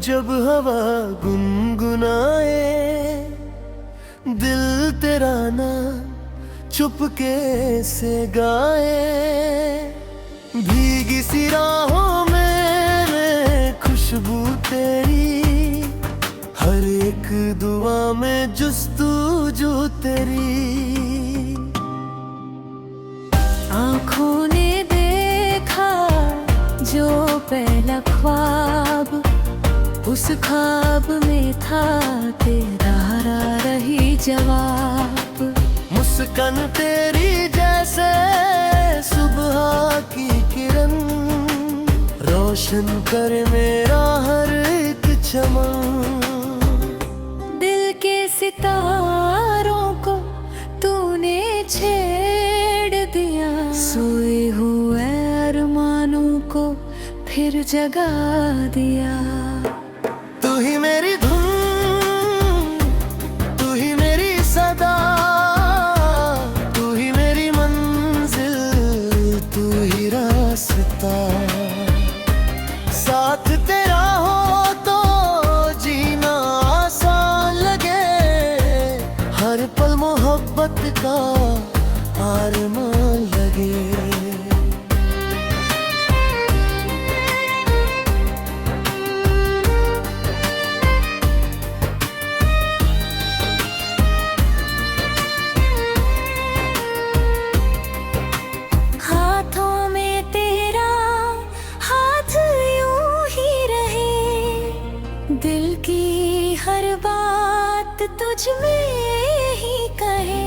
जब हवा गुनगुनाए, दिल तेरा ना चुपके से गाए। भीगी सी राहों में खुशबू तेरी, हर एक दुआ में जुस्तुजू तेरी। आँखों ने देखा जो पहला ख्वाब, उस ख्वाब में था तेरा रही जवाब। मुस्कान तेरी जैसे सुबह की किरण, रोशन कर मेरा हर एक चमन। दिल के सितारों को तूने छेड़ दिया, सोए हुए अरमानों को फिर जगा दिया। तू ही मेरी धुन, तू ही मेरी सदा, तू ही मेरी मंजिल, तू ही रास्ता। साथ तेरा हो तो जीना आसान लगे, हर पल मोहब्बत का आरमान लगे। दिल की हर बात तुझ में ही कहे,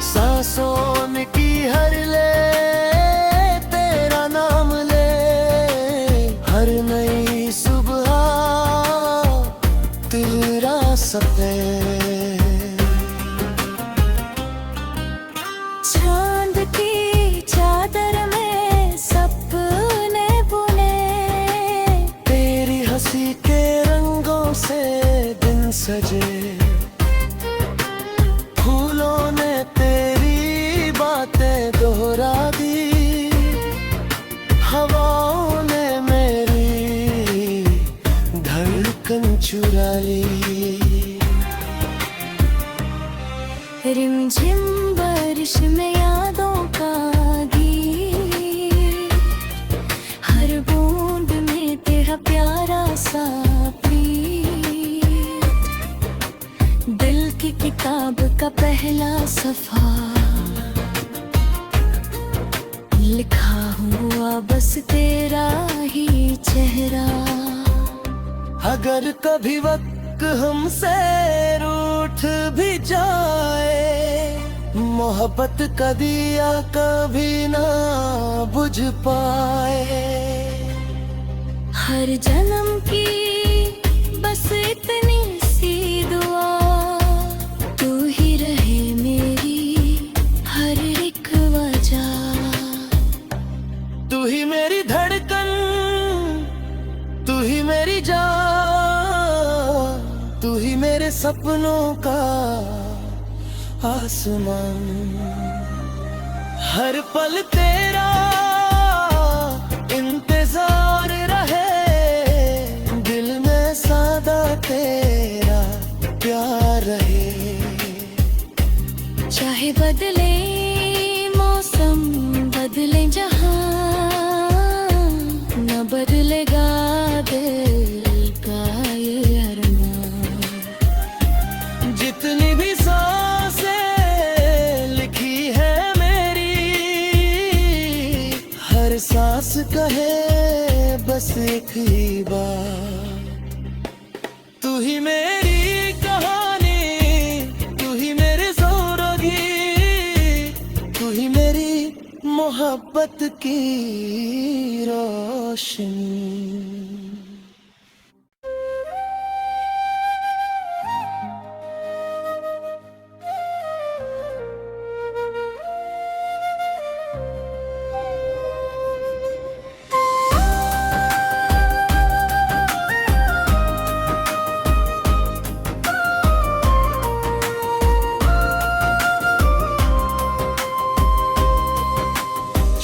सांसों में की हर ले तेरा नाम ले, हर नई सुबह तेरा सफेद। चांद की चादर में सपने बुने, तेरी हंसी के रंगों से दिन सजे। फूलों ने तेरी बातें दोहरा दी, हवाओं ने मेरी धड़कन चुरा ली। रिमझिम बारिश में यादों का गीत, हर बूंद में तेरा प्यारा सा प्रीत। दिल की किताब का पहला सफा, लिखा हुआ बस तेरा ही चेहरा। अगर कभी वक्त हमसे रूठ भी जाए, मोहब्बत का दिया कभी ना बुझ पाए। हर जन्म की बस इतनी सी दुआ, तू ही रहे मेरी हर एक वजह। तू ही मेरी धड़कन, तू ही मेरी जान, तू ही मेरे सपनों का आसमान। हर पल तेरा इंतजार रहे, दिल में सदा तेरा प्यार रहे। चाहे बदले मौसम, बदले जहां, न बदलेगा दिल का ये अरमान। जितनी भी सांसें लिखी है मेरी, हर सांस कहे बस एक ही बात। तू ही मेरी कहानी, तू ही मेरी ज़िंदगी, तू ही मेरी मोहब्बत की रोशनी।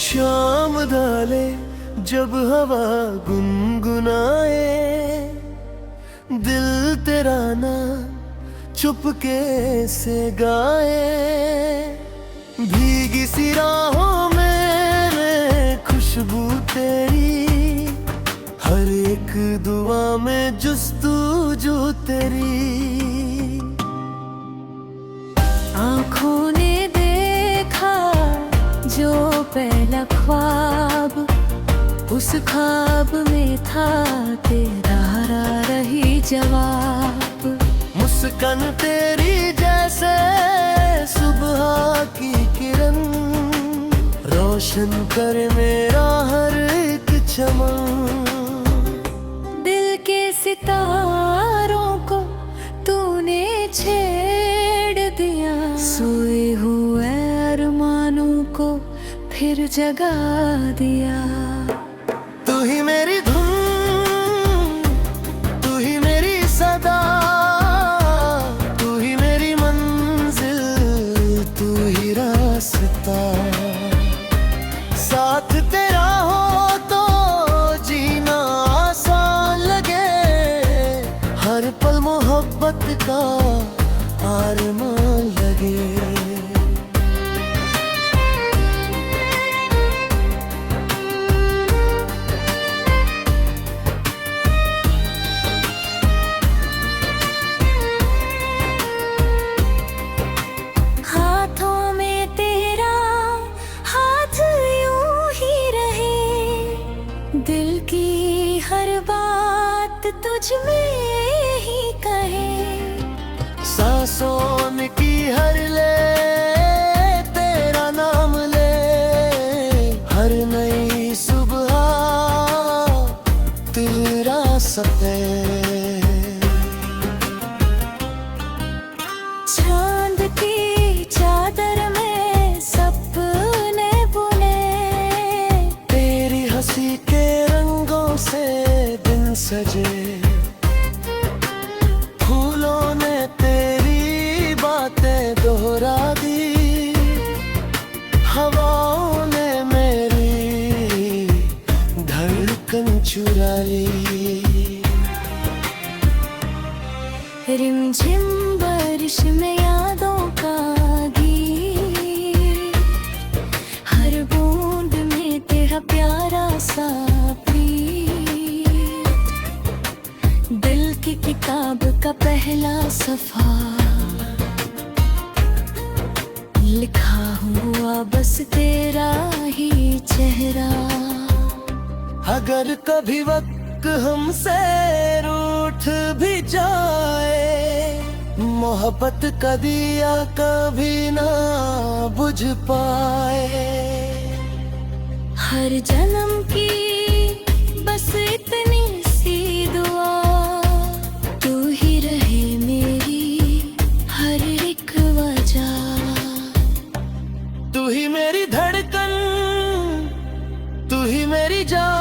शाम ढले जब हवा गुनगुनाए, दिल तेरा ना चुपके से गाए, भीगी सी राहों में खुशबू तेरी, हर एक दुआ में जुस्तजू तेरी। आँखों ने देखा जो पहला ख्वाब, उस ख्वाब में था तेरा रही जवाब। मुस्कान तेरी जैसे सुबह की किरण, रोशन कर मेरा हर एक चमन। दिल के सितारों को तूने छेड़ दिया, सोए हुए अरमानों को फिर जगा दिया। तू ही मेरी धुन, तू ही मेरी सदा, तू ही मेरी मंजिल, तू ही रास्ता। साथ तेरा हो तो जीना आसान लगे, हर पल मोहब्बत का आरमान लगे। हाथों में तेरा हाथ यूं ही रहे, दिल की हर बात तुझ में ही कहे। सांसों में की हर ले तेरा नाम ले, हर नई सुबह तेरा सफेद। चांद की चादर में सपने बुने, तेरी हंसी के रंगों से दिन सजे, फूलों ने तेरी बातें दोहरा दी, हवाओं ने मेरी धड़कन चुराई। रिमझिम बारिश में यादों का गीत, हर बूंद में तेरा प्यारा सा प्रीत। दिल की किताब का पहला सफा, लिखा हुआ बस तेरा ही चेहरा। अगर कभी वक्त हमसे रूठ भी जाए, मोहब्बत का दिया कभी ना बुझ पाए। हर जन्म की बस इतनी सी दुआ, तू ही रहे मेरी हर एक वजह। तू ही मेरी धड़कन, तू ही मेरी जान,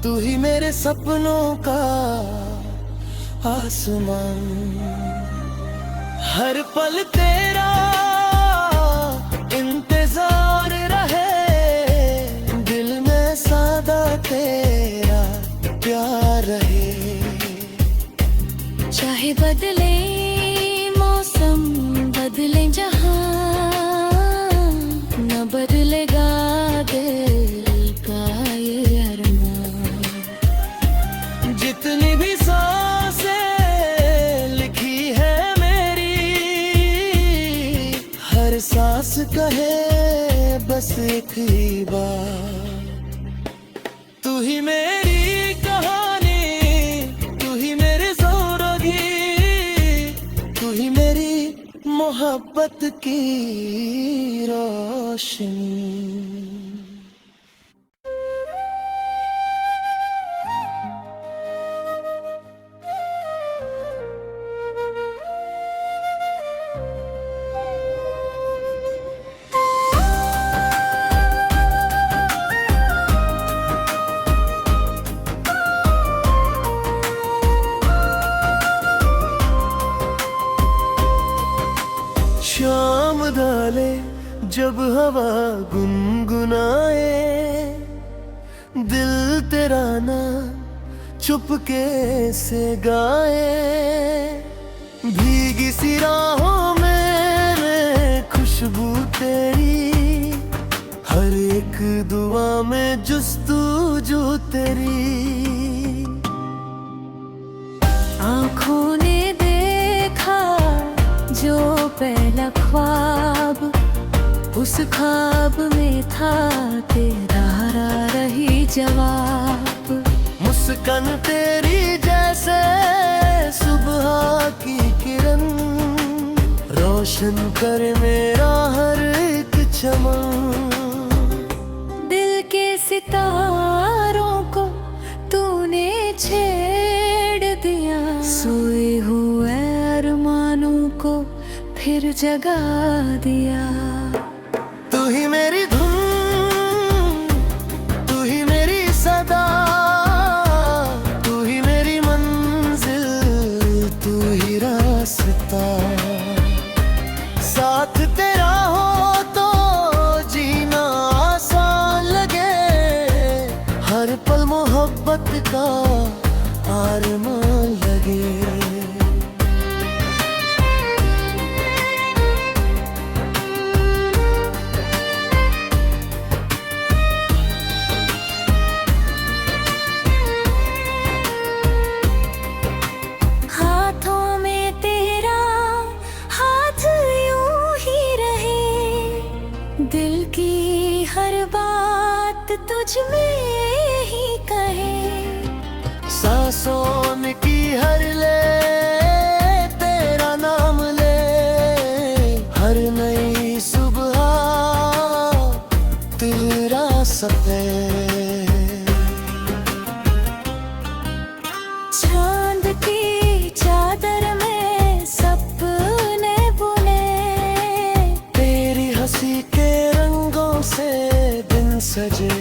तू ही मेरे सपनों का आसमान। हर पल तेरा इंतजार रहे, दिल में सदा तेरा प्यार रहे। चाहे बदले मौसम, बदले जहां, न बदलेगा दिल का ये अरमान। जितनी भी सांसें लिखी है मेरी, हर सांस कहे बस एक ही बात। तू ही मेरी कहानी, तू ही मेरी जिंदगी, तू ही मेरी मोहब्बत की रोशनी। शाम डाले जब हवा गुनगुनाए, दिल तेरा ना चुपके से गाए। भीगी सी राहों में खुशबू तेरी, हर एक दुआ में जुस्तजू तेरी। आँखों ने देखा जो पहला ख्वाब, उस ख्वाब में था तेरा रही जवाब। मुस्कान तेरी जैसे सुबह की किरण, रोशन कर मेरा हर एक चमन। दिल के सितारों को तूने छेड़ दिया, सोए हुए अरमानों को फिर जगा दिया। तू ही मेरी धुन, तू ही मेरी सदा, तू ही मेरी मंजिल, तू ही रास्ता। साथ तेरा हो तो जीना आसान लगे, हर पल मोहब्बत का आरमान लगे। दिल की हर बात तुझ में ही कहे, सांसों की हर ले तेरा नाम ले, हर नई सुबह तेरा सफेद। चांद की चादर में सपने बुने, तेरी हंसी के रंगों से दिन सजे।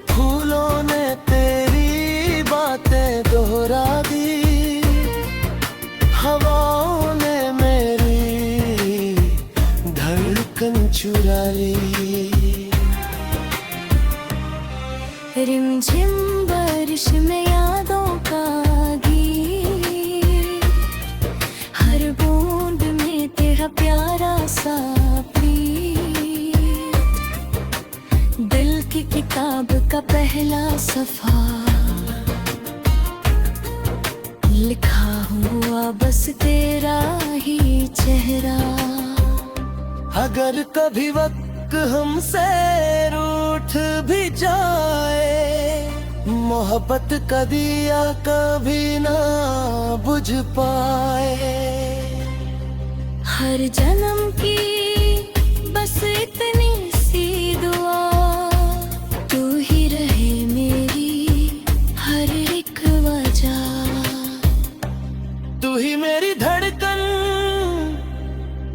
फूलों ने तेरी बातें दोहरा दी, हवाओं ने मेरी धड़कन चुरा ली। रिमझिम बारिश में यादों का गीत, हर बूंद में तेरा प्यारा सा प्रीत। दिल की किताब का पहला सफा, लिखा हुआ बस तेरा ही चेहरा। अगर कभी वक्त हमसे रूठ भी जाए, मोहब्बत का दिया कभी ना बुझ पाए। हर जन्म की बस इतनी सी दुआ, तू ही रहे मेरी हर एक वजह। तू ही मेरी धड़कन,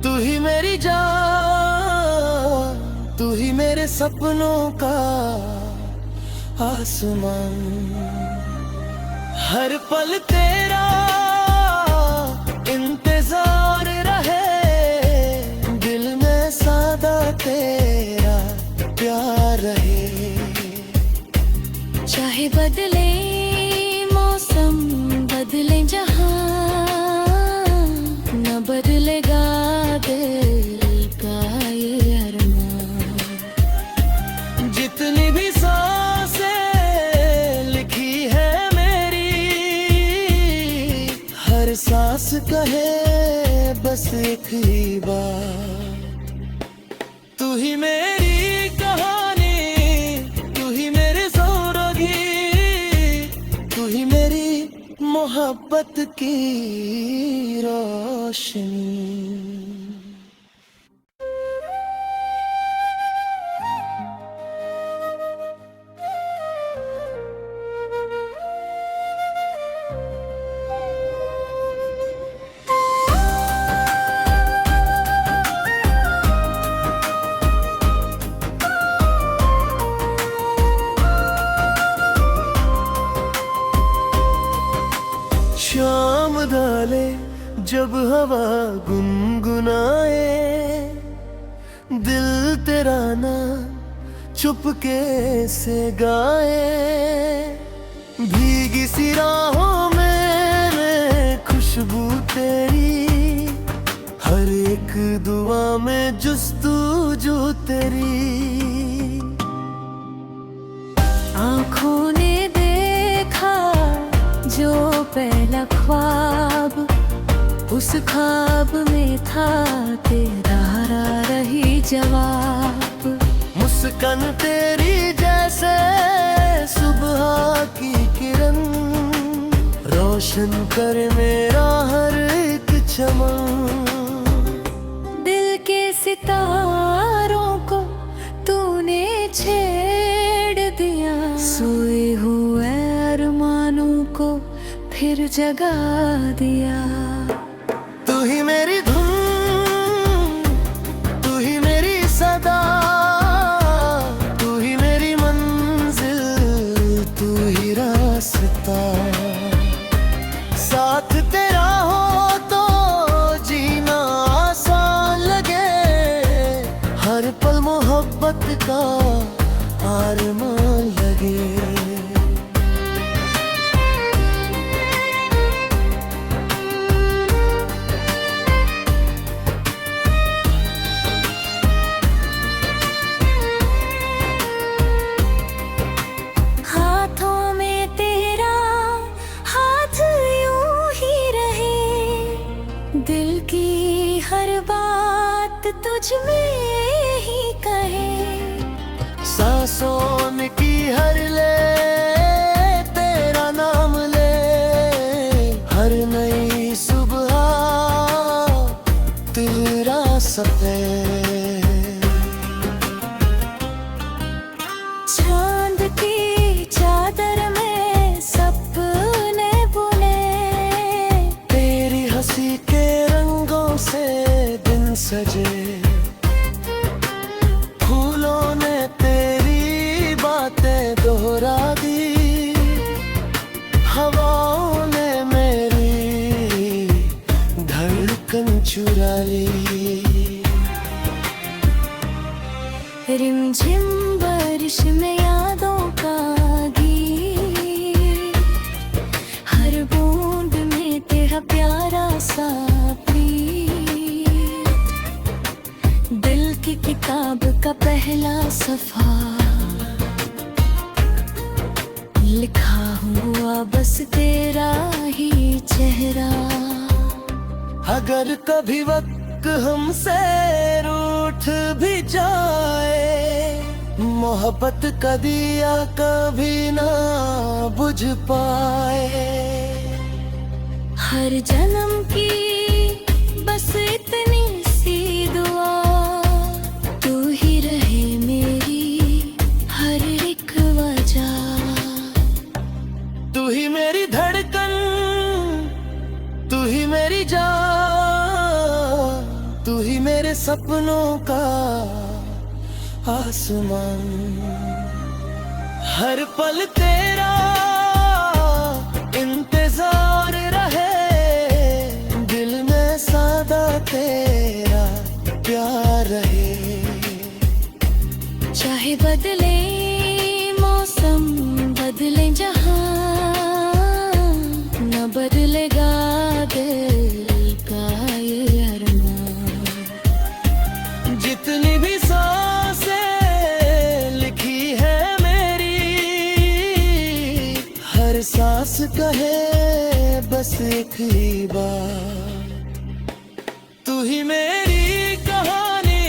तू ही मेरी जान, तू ही मेरे सपनों का आसमान। हर पल तेरा इंतजार रहे, दिल में सदा तेरा प्यार रहे। चाहे बदले मौसम, बदले जहां, न बदलेगा दिल का ये अरमान। जितनी भी सांसें लिखी है मेरी, हर सांस कहे बस एक ही बात। तू ही मेरी कहानी, तू ही मेरी ज़िंदगी, तू ही मेरी मोहब्बत की रोशनी। शाम डाले जब हवा गुनगुनाए, दिल तेरा ना चुपके से गाए। भीगी सी राहों में खुशबू तेरी, हर एक दुआ में जुस्तजू तेरी। आँखों ने देखा जो पहला ख्वाब, उस ख्वाब में था तेरा रही जवाब। मुस्कान तेरी जैसे सुबह की किरण, रोशन कर मेरा हर एक चमन। दिल के सितारों को तूने छेड़ दिया, सोए हुए अरमानों को फिर जगा दिया। तू ही मेरी धुन, तू ही मेरी सदा, तू ही मेरी मंजिल, तू ही रास्ता। साथ तेरा हो तो जीना आसान लगे, हर पल मोहब्बत का आरमान लगे। हाथों में तेरा हाथ यूं ही रहे, दिल की हर बात तुझ में ही कहे। सांसों में की हर ले तेरा नाम ले, हर नई सुबह तेरा सफेद। चांद की चादर में सपने बुने, तेरी हंसी के रंगों से दिन सजे। फूलों ने तेरी बातें दोहरा दी, हवाओं ने मेरी धड़कन चुरा ली। रिमझिम बारिश में यादों का गीत, हर बूंद में तेरा प्यारा सा प्रीत। दिल की किताब का पहला सफा, लिखा हुआ बस तेरा ही चेहरा। अगर कभी वक्त हमसे रूठ भी जाए, मोहब्बत का दिया कभी ना बुझ पाए। हर जन्म की बस इतनी सी दुआ, तू ही रहे मेरी हर एक वजह। तू ही मेरी धड़कन, तू ही मेरी जान, तू ही मेरे सपनों का आसमान। हर पल तेरा इंतजार रहे, दिल में सदा तेरा प्यार रहे। चाहे बदले मौसम, बदले जहां, न बदलेगा दिल का ये अरमान। जितनी भी सांसें लिखी है मेरी, हर सांस कहे बस एक ही बात। तू ही मेरी कहानी,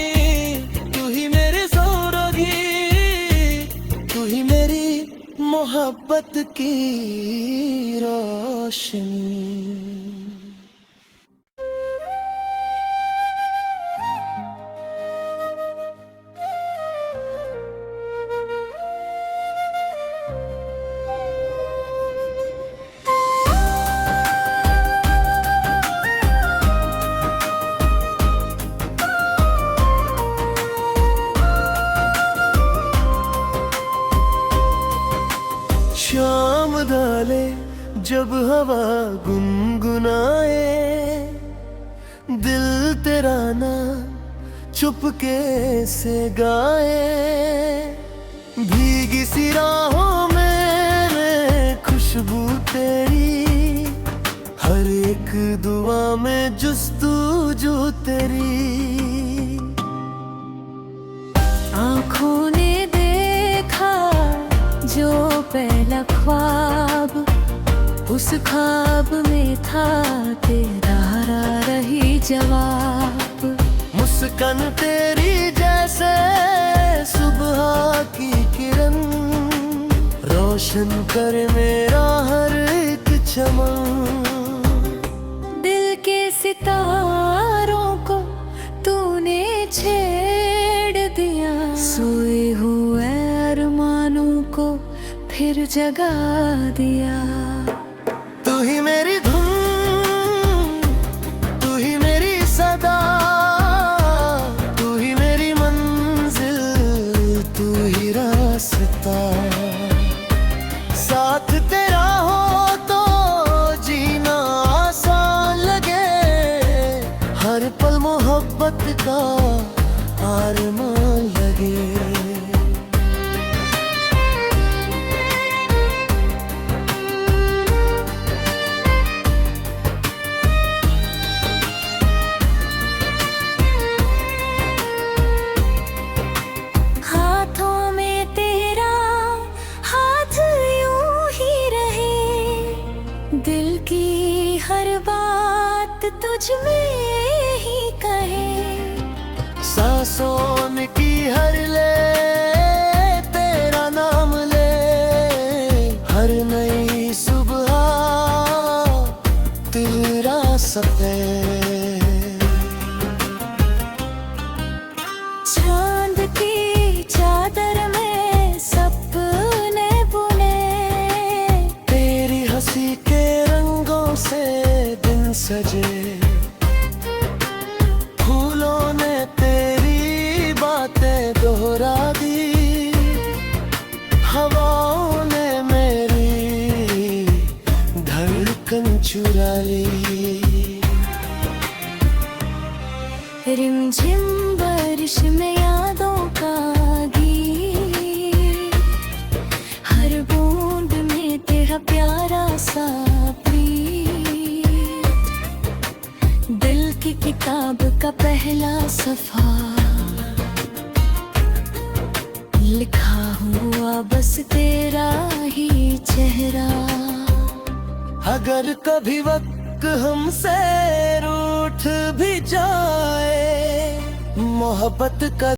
तू ही मेरी ज़िंदगी, तू ही मेरी मोहब्बत की रोशनी। शाम डाले जब हवा गुनगुनाए, दिल तेरा नाम चुपके से गाए। भीगी सी राहों में खुश खुशबू तेरी, हर एक दुआ में जुस्तजू तेरी। आँखों ने देखा जो पहला ख्वाब, उस ख्वाब में था तेरा रही जवाब। मुस्कान तेरी जैसे सुबह की किरण, रोशन कर मेरा हर एक चमन। दिल के सितारों को तूने छेड़ दिया, सोए हुए अरमानों को फिर जगा दिया। तू ही मेरी धुन, तू ही मेरी सदा, तू ही मेरी मंजिल, तू ही रास्ता। साथ तेरा हो तो जीना आसान लगे, हर पल मोहब्बत का आरमान लगे। हाथों में तेरा हाथ यूं ही रहे, दिल की हर बात तुझ में ही कहे। सांसों में की हर ले तेरा नाम ले, हर नई सुबह तेरा सफेद। चांद की चादर में सपने बुने, तेरी हंसी के रंगों से दिन सजे। फूलों ने तेरी बातें दोहरा दी, हवाओं ने मेरी धड़कन चुरा ली। रिमझिम बारिश में यादों का गीत, हर बूंद में तेरा प्यारा सा प्रीत। दिल की किताब का पहला सफा, लिखा हुआ बस तेरा ही चेहरा। अगर कभी वक्त हमसे रूठ भी जाए, मोहब्बत का